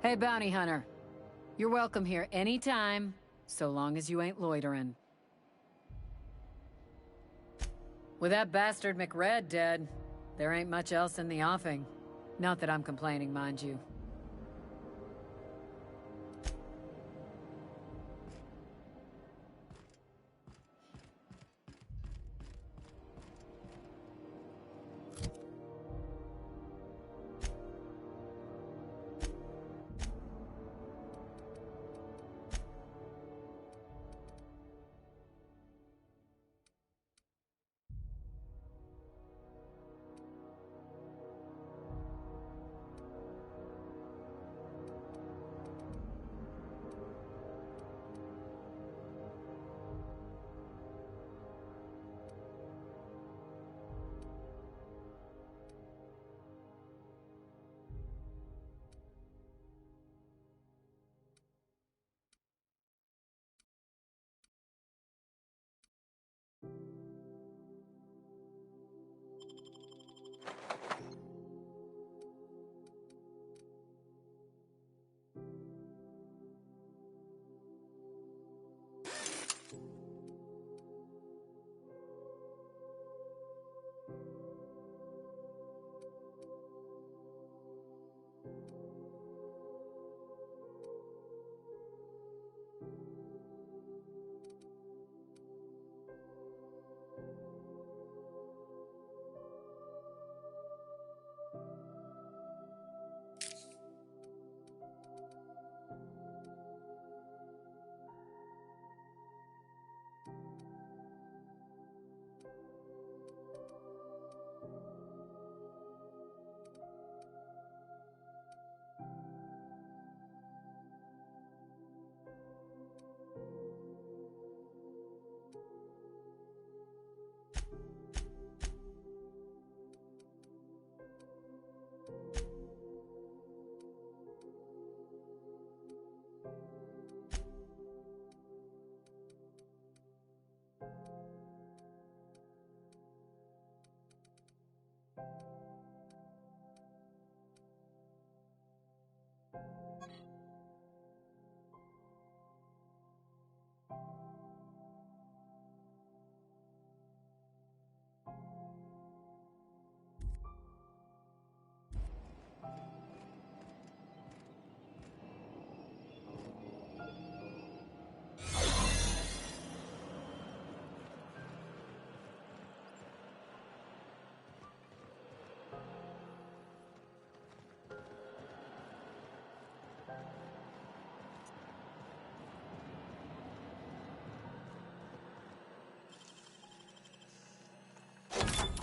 Hey, bounty hunter. You're welcome here anytime, so long as you ain't loitering. With that bastard McRed dead, there ain't much else in the offing. Not that I'm complaining, mind you.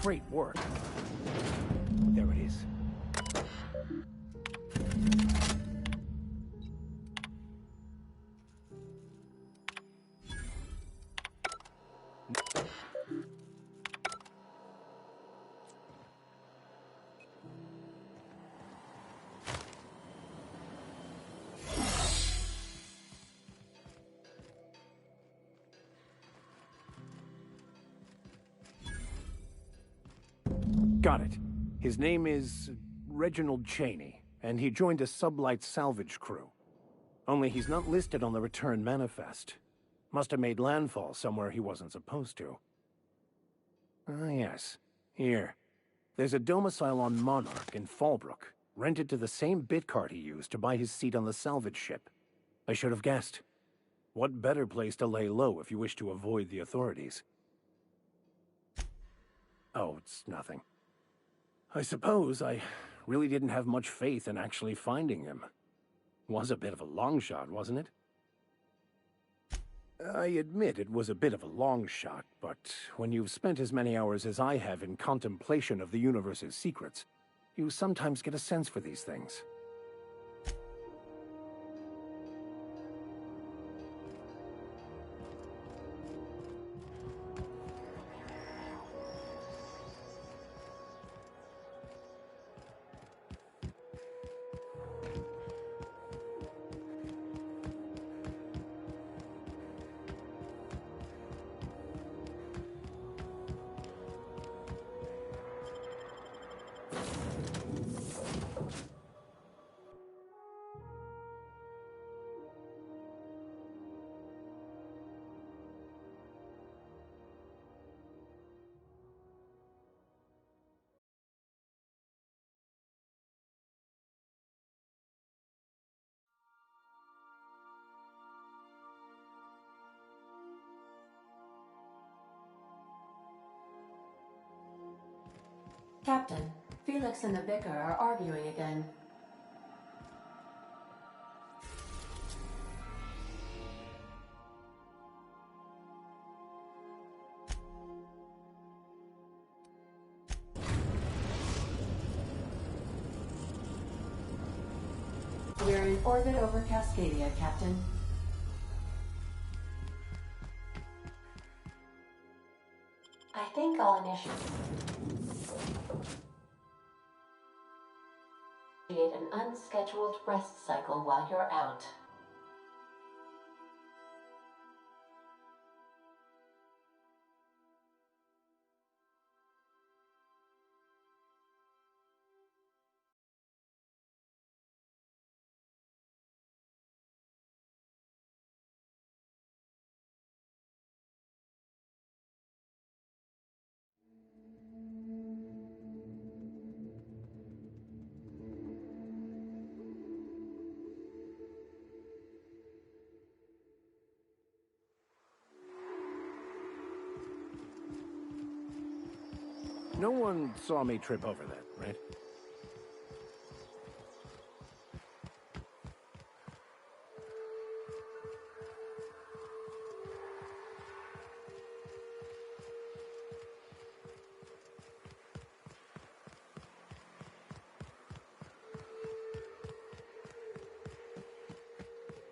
Great work. There it is. Got it. His name is Reginald Cheney, and he joined a sublight salvage crew. Only he's not listed on the return manifest. Must have made landfall somewhere he wasn't supposed to. Ah, yes. Here. There's a domicile on Monarch in Fallbrook, rented to the same bit card he used to buy his seat on the salvage ship. I should have guessed. What better place to lay low if you wish to avoid the authorities? Oh, it's nothing. I suppose I really didn't have much faith in actually finding him. Was a bit of a long shot, wasn't it? I admit it was a bit of a long shot, but when you've spent as many hours as I have in contemplation of the universe's secrets, you sometimes get a sense for these things. Captain, Felix and the Vicar are arguing again. We're in orbit over Cascadia, Captain. I think I'll initiate an unscheduled rest cycle while you're out. No one saw me trip over that, right?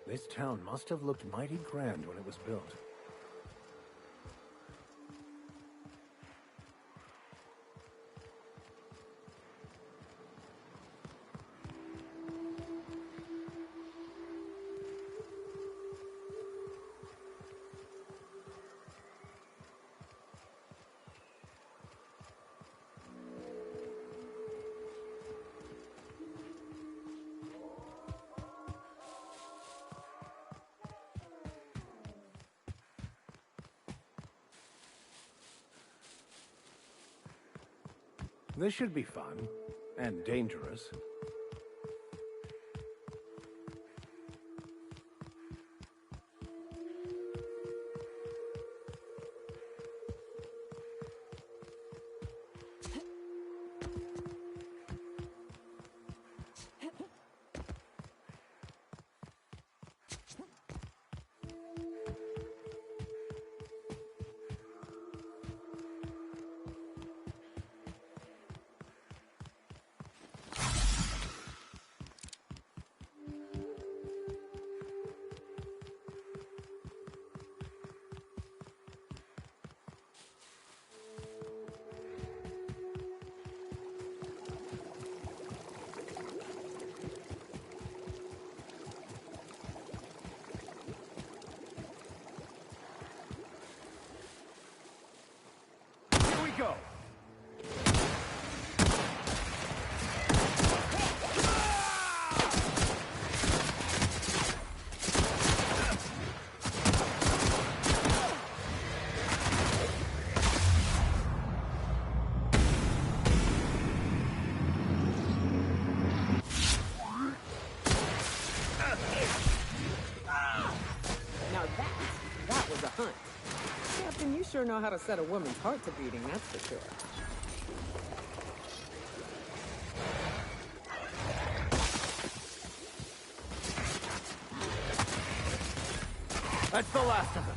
This town must have looked mighty grand when it was built. This should be fun. And dangerous. Go! Now that was a hunt. Captain, you sure know how to set a woman's heart to beating, that's for sure. That's the last of them.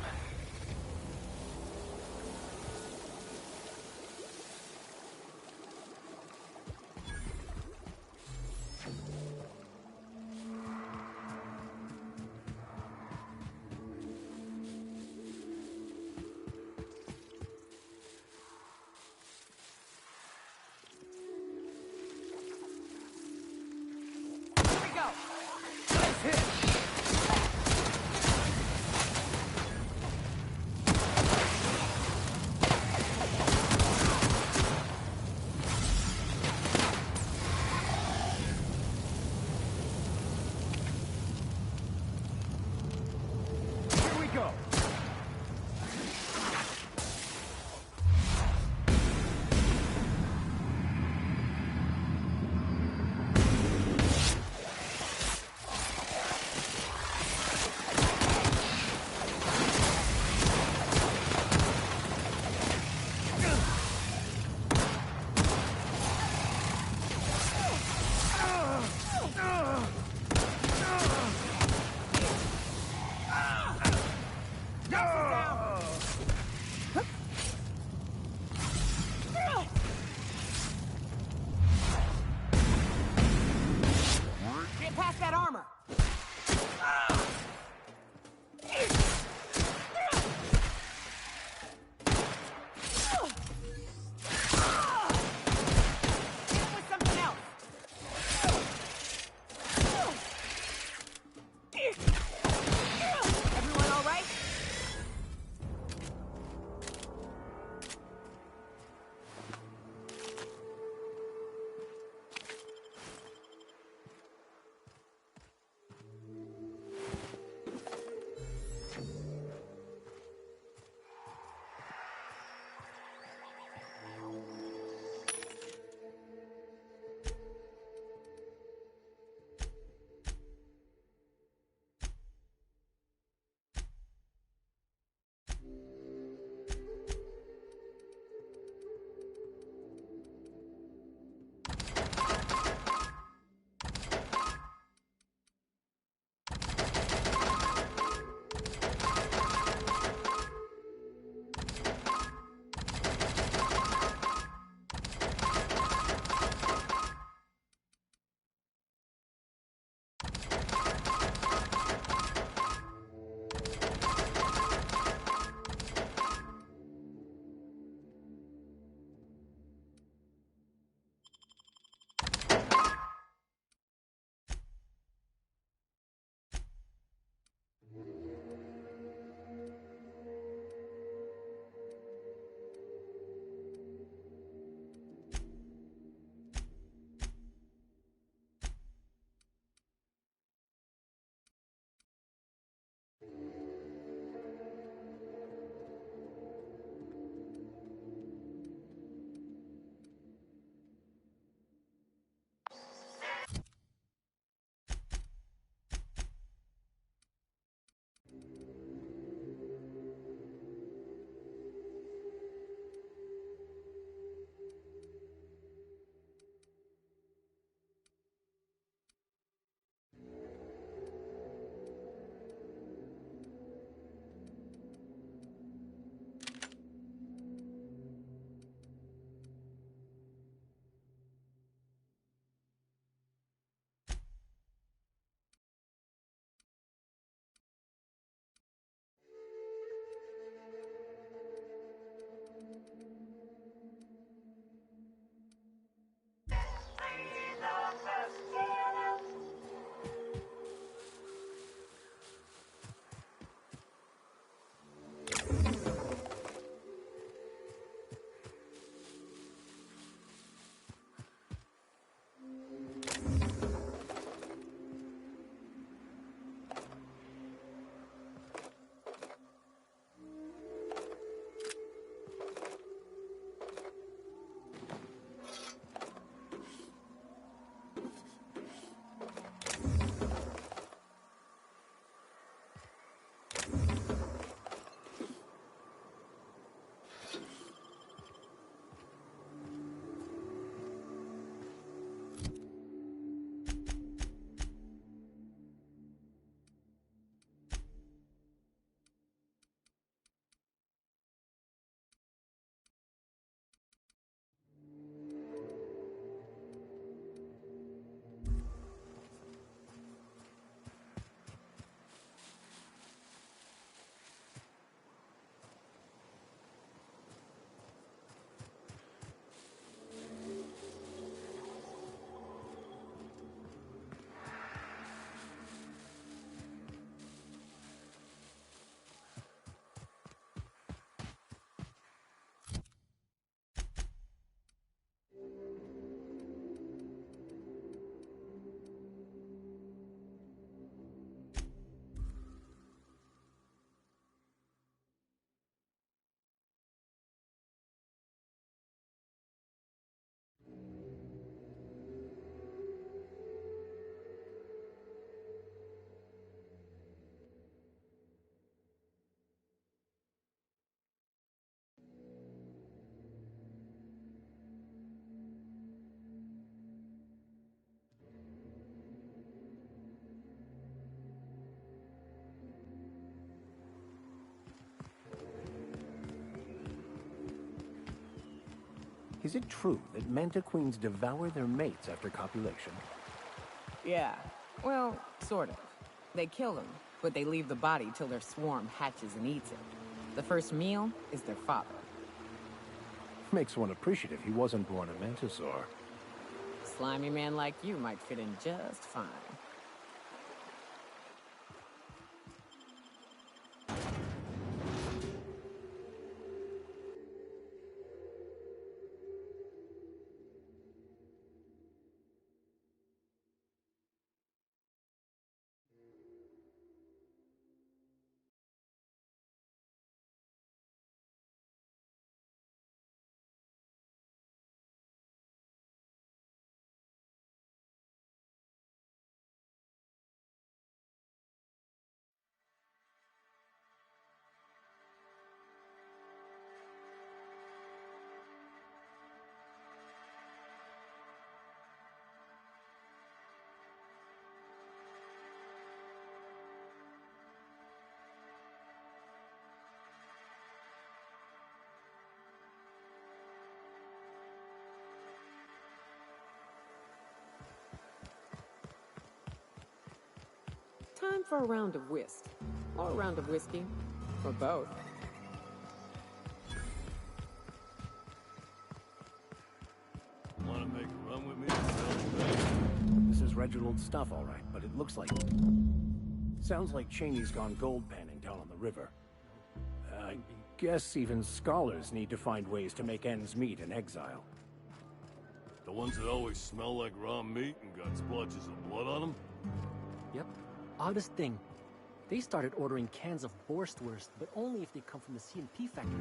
Is it true that manta queens devour their mates after copulation? Yeah. Well, sort of. They kill them, but they leave the body till their swarm hatches and eats it. The first meal is their father. Makes one appreciative he wasn't born a mantisaur. Slimy man like you might fit in just fine. Time for a round of whist. Or a round of whiskey. Or both. Wanna make a run with me? This is Reginald's stuff, all right, but it looks like... Sounds like Cheney's gone gold panning down on the river. I guess even scholars need to find ways to make ends meet in exile. The ones that always smell like raw meat and got splotches of blood on them? Yep. Oddest thing. They started ordering cans of Borstwurst, but only if they come from the C&P factory.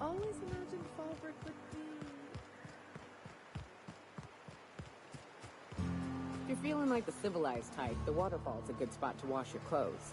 Always imagined Falbert would be... If you're feeling like the civilized type, the waterfall's a good spot to wash your clothes.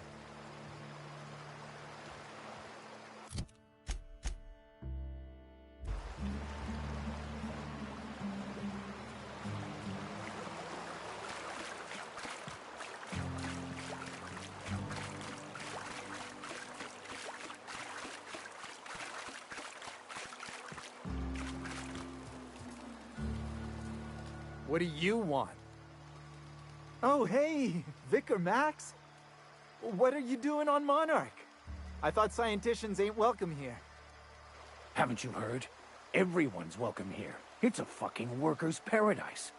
What do you want? Oh, hey, Vicar Max. What are you doing on Monarch? I thought scienticians ain't welcome here. Haven't you heard? Everyone's welcome here. It's a fucking worker's paradise.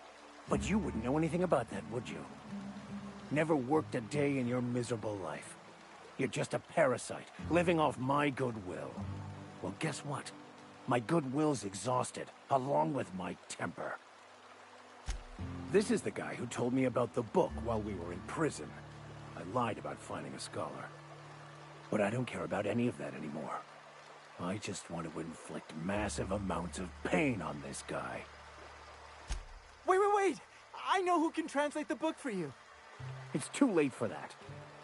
But you wouldn't know anything about that, would you? Never worked a day in your miserable life. You're just a parasite, living off my goodwill. Well, guess what? My goodwill's exhausted, along with my temper. This is the guy who told me about the book while we were in prison. I lied about finding a scholar. But I don't care about any of that anymore. I just want to inflict massive amounts of pain on this guy. Wait! I know who can translate the book for you. It's too late for that.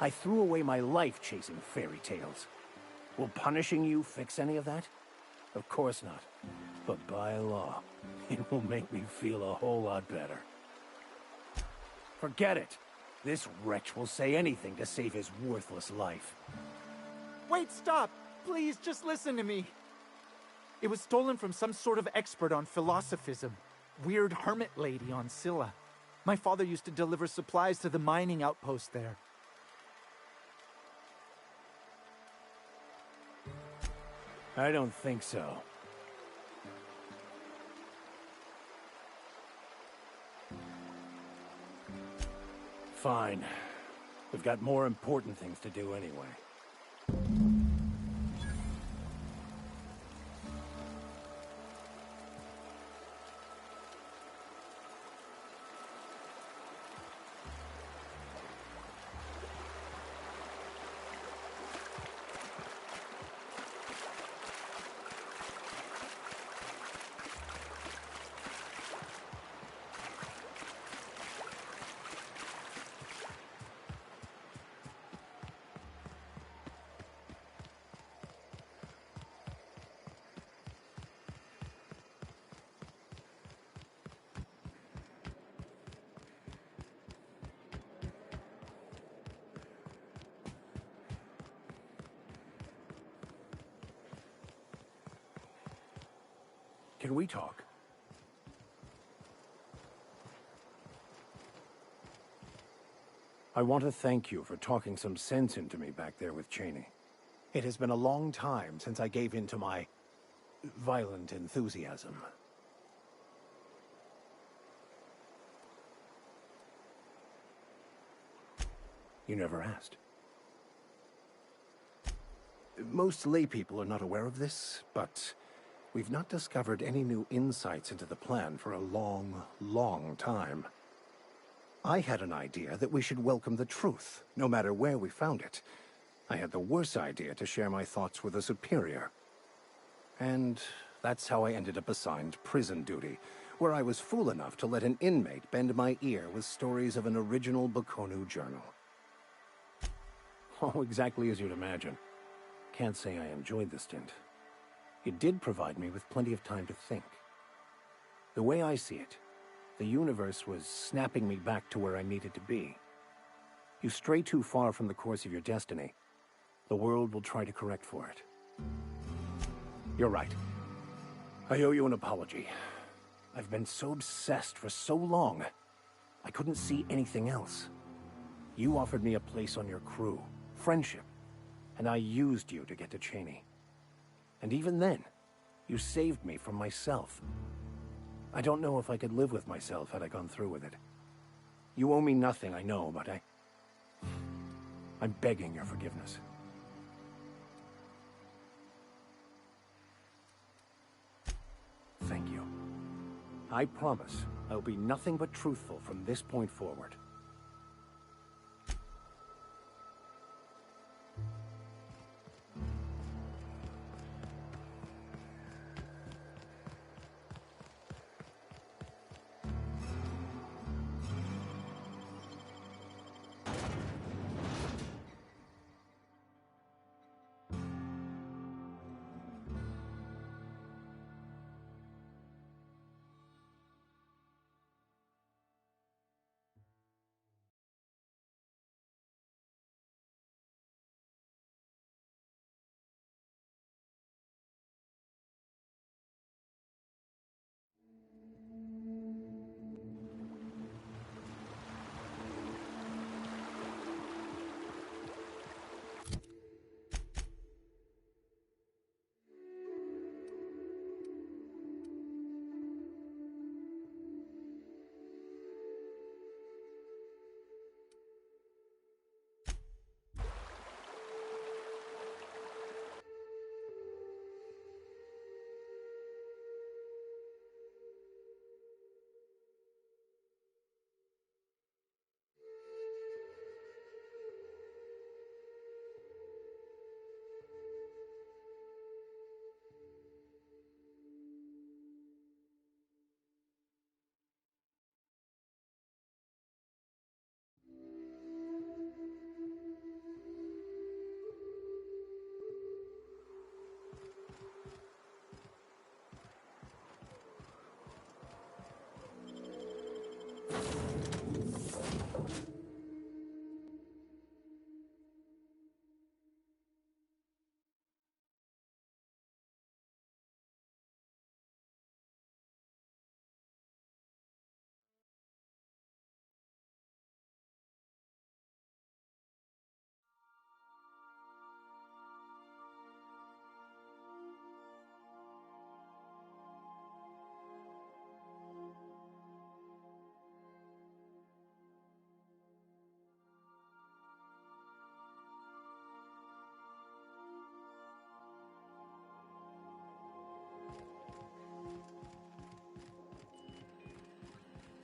I threw away my life chasing fairy tales. Will punishing you fix any of that? Of course not. But by law, it will make me feel a whole lot better. Forget it. This wretch will say anything to save his worthless life. Wait, stop! Please, just listen to me. It was stolen from some sort of expert on philosophism. Weird hermit lady on Scylla. My father used to deliver supplies to the mining outpost there. I don't think so. Fine. We've got more important things to do anyway. Can we talk? I want to thank you for talking some sense into me back there with Cheney. It has been a long time since I gave in to my violent enthusiasm. You never asked. Most laypeople are not aware of this, but we've not discovered any new insights into the plan for a long, long time. I had an idea that we should welcome the truth, no matter where we found it. I had the worse idea to share my thoughts with a superior. And that's how I ended up assigned prison duty, where I was fool enough to let an inmate bend my ear with stories of an original Baconu journal. Oh, exactly as you'd imagine. Can't say I enjoyed the stint. It did provide me with plenty of time to think. The way I see it, the universe was snapping me back to where I needed to be. You stray too far from the course of your destiny, the world will try to correct for it. You're right. I owe you an apology. I've been so obsessed for so long, I couldn't see anything else. You offered me a place on your crew, friendship, and I used you to get to Cheney. And even then, you saved me from myself. I don't know if I could live with myself had I gone through with it. You owe me nothing, I know, but I'm begging your forgiveness. Thank you. I promise I'll be nothing but truthful from this point forward.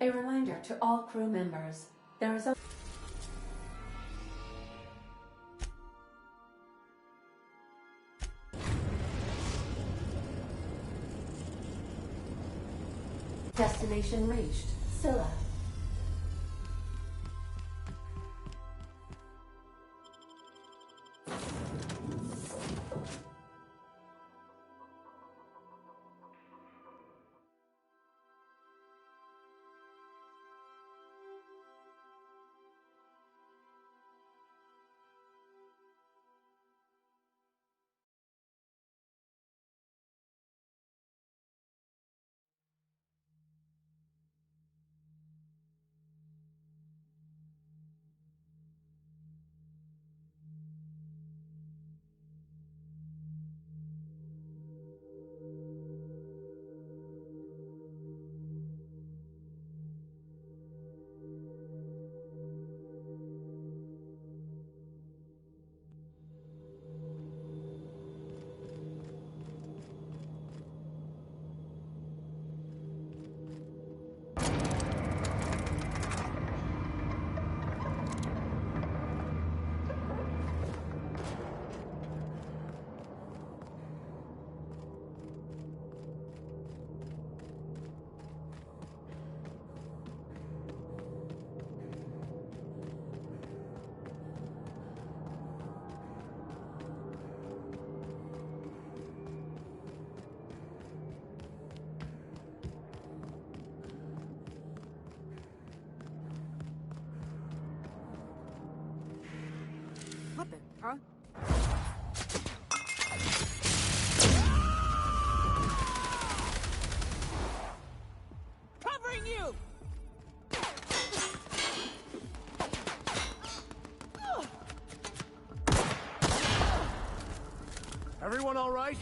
A reminder to all crew members, there is a destination reached, Scylla. What the? Huh? Covering you! Everyone all right?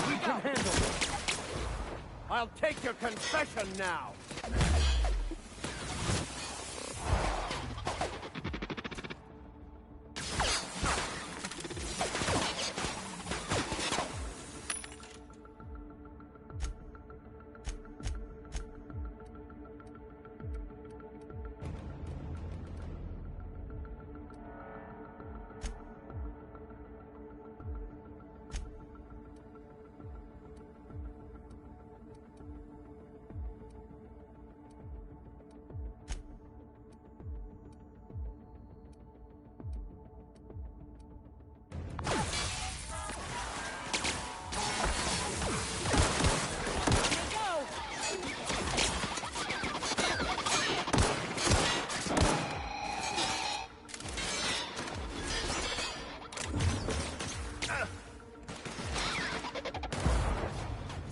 We can handle this. I'll take your confession now.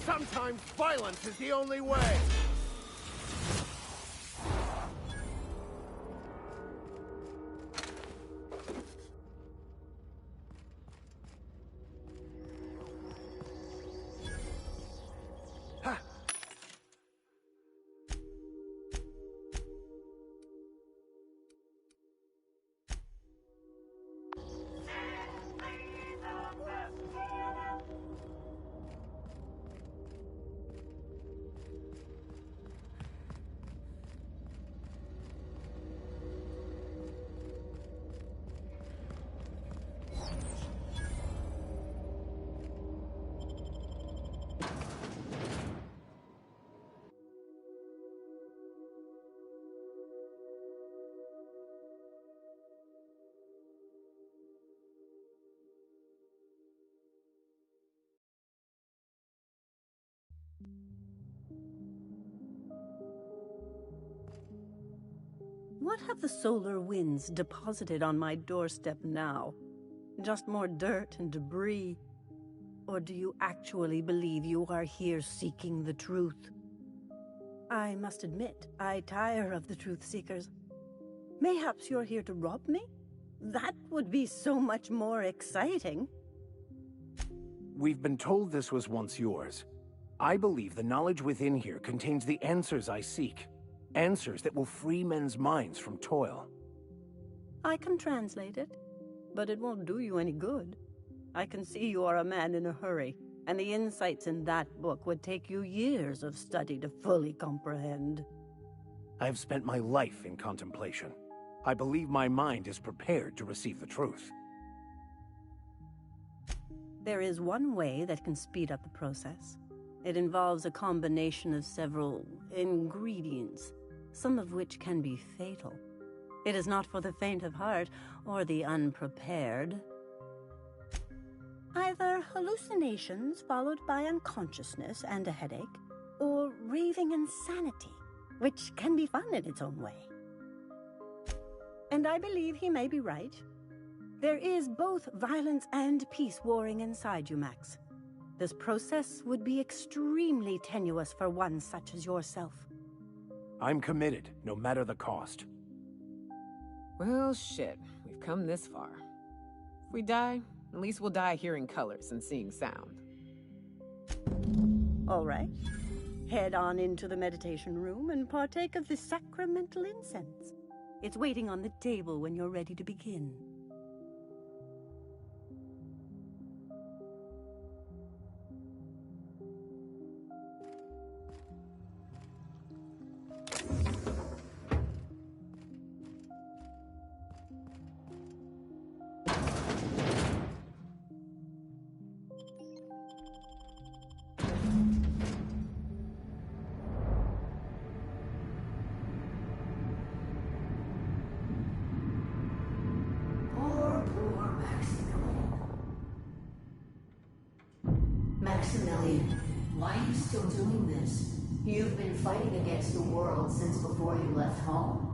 Sometimes violence is the only way. What have the solar winds deposited on my doorstep now? Just more dirt and debris? Or do you actually believe you are here seeking the truth? I must admit, I tire of the truth seekers. Mayhaps you're here to rob me? That would be so much more exciting. We've been told this was once yours. I believe the knowledge within here contains the answers I seek. Answers that will free men's minds from toil. I can translate it, but it won't do you any good. I can see you are a man in a hurry, and the insights in that book would take you years of study to fully comprehend. I have spent my life in contemplation. I believe my mind is prepared to receive the truth. There is one way that can speed up the process. It involves a combination of several ingredients, some of which can be fatal. It is not for the faint of heart or the unprepared. Either hallucinations followed by unconsciousness and a headache, or raving insanity, which can be fun in its own way. And I believe he may be right. There is both violence and peace warring inside you, Max. This process would be extremely tenuous for one such as yourself. I'm committed, no matter the cost. Well, shit. We've come this far. If we die, at least we'll die hearing colors and seeing sound. All right. Head on into the meditation room and partake of the sacramental incense. It's waiting on the table when you're ready to begin. Maximilian, why are you still doing this? You've been fighting against the world since before you left home.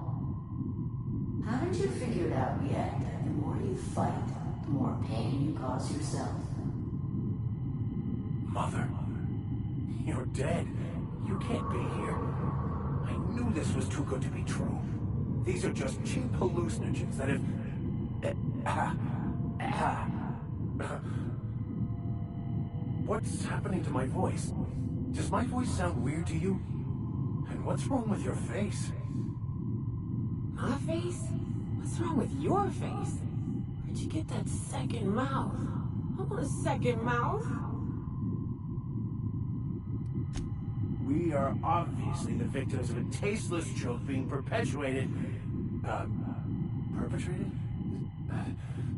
Haven't you figured out yet that the more you fight, the more pain you cause yourself? Mother, you're dead. You can't be here. I knew this was too good to be true. These are just cheap hallucinogens that have... What's happening to my voice? Does my voice sound weird to you? And what's wrong with your face? My face? What's wrong with your face? Where'd you get that second mouth? I want a second mouth. We are obviously the victims of a tasteless joke being perpetuated. Perpetrated?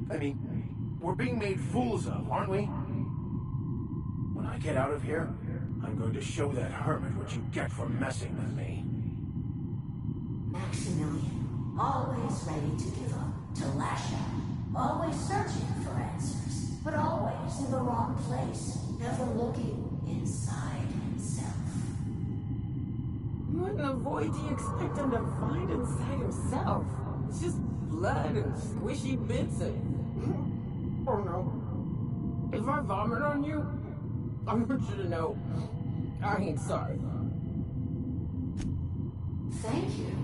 I mean, we're being made fools of, aren't we? When I get out of here, I'm going to show that hermit what you get for messing with me. Maximilian, always ready to give up, to lash out, always searching for answers, but always in the wrong place, never looking inside himself. What in the void do you expect him to find inside himself? It's just blood and squishy bits and... Oh no. If I vomit on you, I want you to know I ain't sorry. Thank you.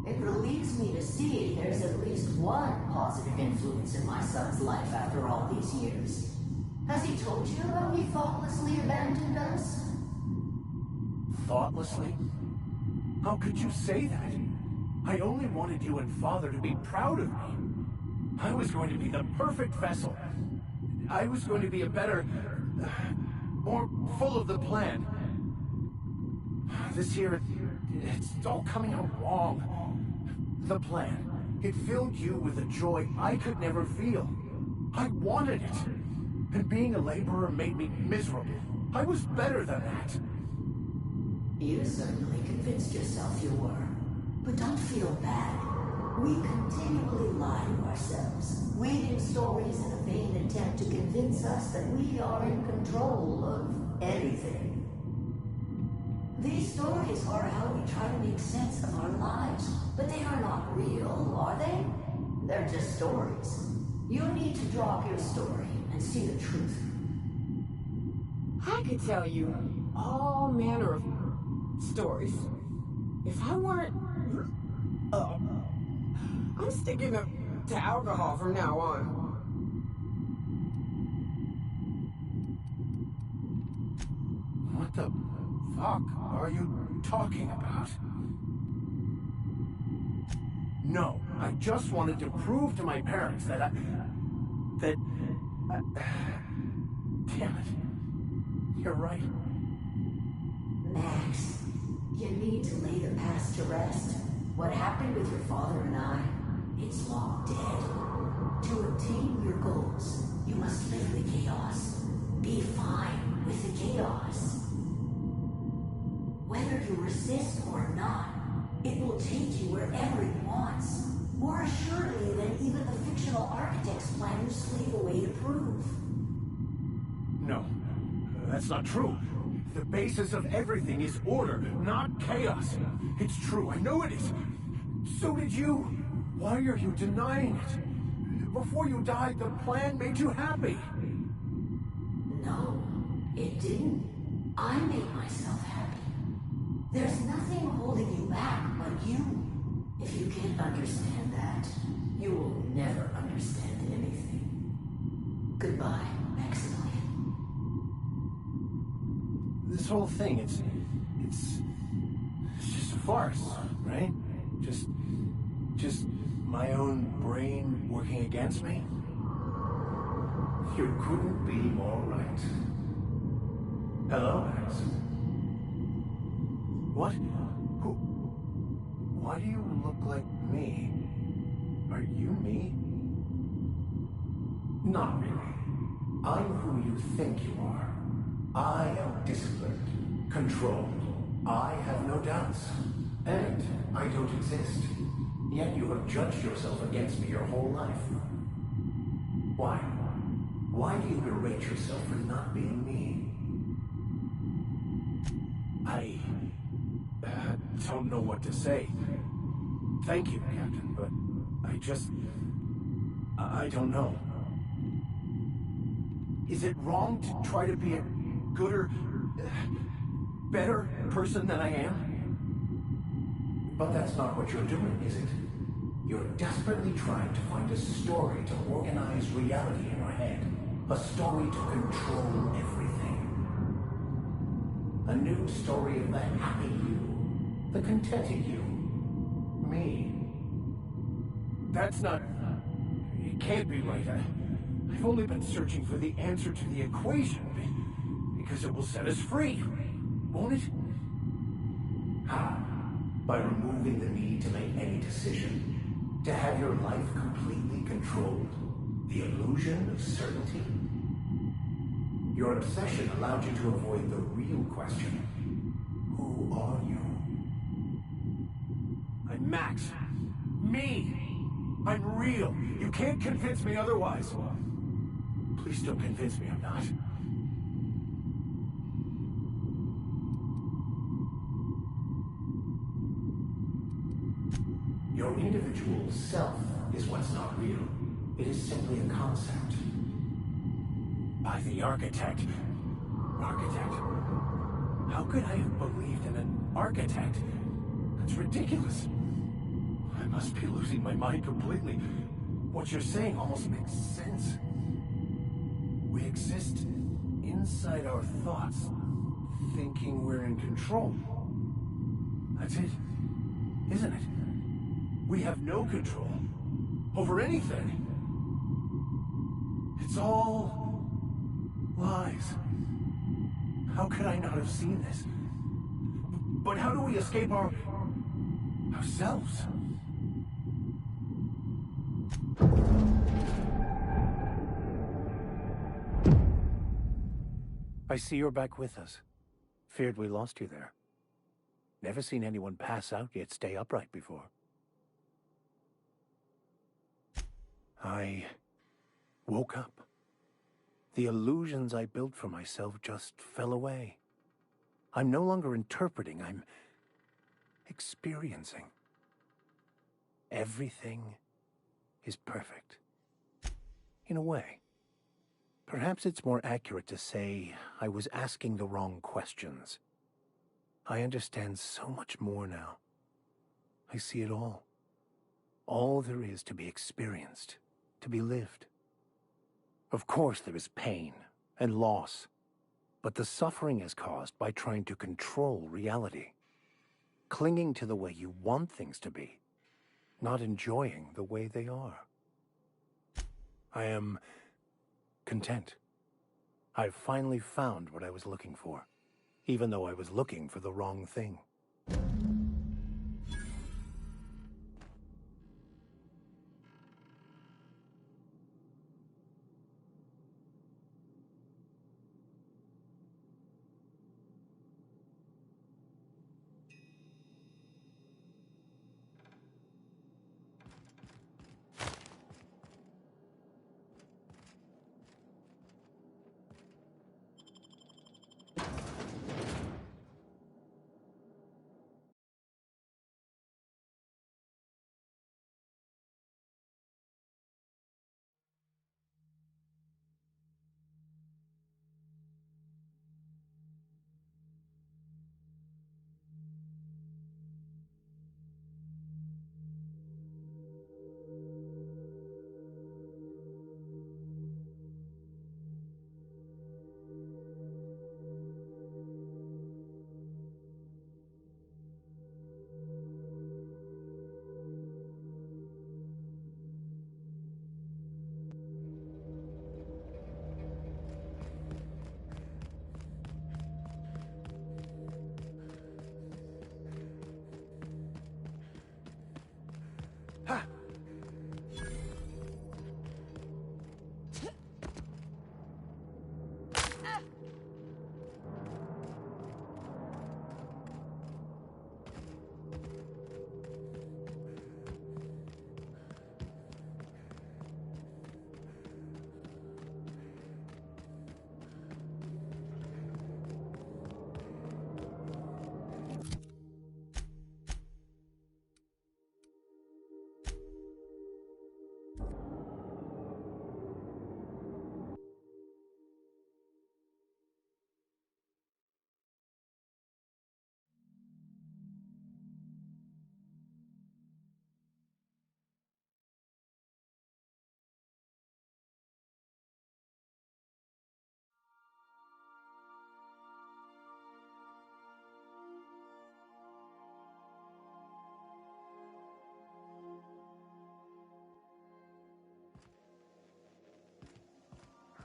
It relieves me to see there's at least one positive influence in my son's life after all these years. Has he told you how he thoughtlessly abandoned us? Thoughtlessly? How could you say that? I only wanted you and Father to be proud of me. I was going to be the perfect vessel. I was going to be a better... more full of the plan. This year, it's all coming out wrong. The plan. It filled you with a joy I could never feel. I wanted it. And being a laborer made me miserable. I was better than that. You certainly convinced yourself you were. But don't feel bad. We continually lie to ourselves, weaving stories in a vain attempt to convince us that we are in control of anything. These stories are how we try to make sense of our lives, but they are not real, are they? They're just stories. You need to draw up your story and see the truth. I could tell you all manner of stories. If I weren't... I'm sticking to alcohol from now on. What the fuck are you talking about? No, I just wanted to prove to my parents that damn it. You're right. Max, you need to lay the past to rest. What happened with your father and I, it's long dead. To attain your goals, you must live the chaos. Be fine with the chaos. Whether you resist or not, it will take you wherever it wants. More assuredly than even the fictional architect's plan you slave away to prove. No, that's not true. The basis of everything is order, not chaos. It's true, I know it is. So did you. Why are you denying it? Before you died, the plan made you happy. No, it didn't. I made myself happy. There's nothing holding you back but you. If you can't understand that, you will never understand anything. Goodbye, Maximilian. This whole thing, it's just a farce, right? Just my own brain working against me? You couldn't be more right. Hello, Max. What? Who? Why do you look like me? Are you me? Not really. I'm who you think you are. I am disciplined, controlled. I have no doubts. And I don't exist. Yet you have judged yourself against me your whole life. Why? Why do you berate yourself for not being me? I don't know what to say. Thank you, Captain, but I don't know. Is it wrong to try to be a gooder, better person than I am? But that's not what you're doing, is it? You're desperately trying to find a story to organize reality in your head. A story to control everything. A new story of the happy you, the contented you, me. That's not... It can't be right. I've only been searching for the answer to the equation, because it will set us free, won't it? How? By removing the need to make any decision. To have your life completely controlled. The illusion of certainty. Your obsession allowed you to avoid the real question. Who are you? I'm Max. Me! I'm real. You can't convince me otherwise. Please don't convince me I'm not. Your individual self is what's not real. It is simply a concept. By the architect. Architect? How could I have believed in an architect? That's ridiculous. I must be losing my mind completely. What you're saying almost makes sense. We exist inside our thoughts, thinking we're in control. That's it, isn't it? We have no control over anything. It's all lies. How could I not have seen this? But how do we escape ourselves? I see you're back with us. Feared we lost you there. Never seen anyone pass out yet stay upright before. I woke up. The illusions I built for myself just fell away. I'm no longer interpreting, I'm experiencing. Everything is perfect. In a way. Perhaps it's more accurate to say I was asking the wrong questions. I understand so much more now. I see it all. All there is to be experienced, to be lived. Of course there is pain and loss, but the suffering is caused by trying to control reality. Clinging to the way you want things to be, not enjoying the way they are. I am content. I've finally found what I was looking for, even though I was looking for the wrong thing.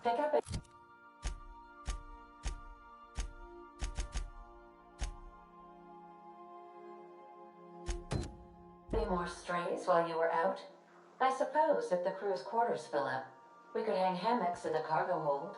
Pick up any more strays while you were out? I suppose if the crew's quarters fill up, we could hang hammocks in the cargo hold.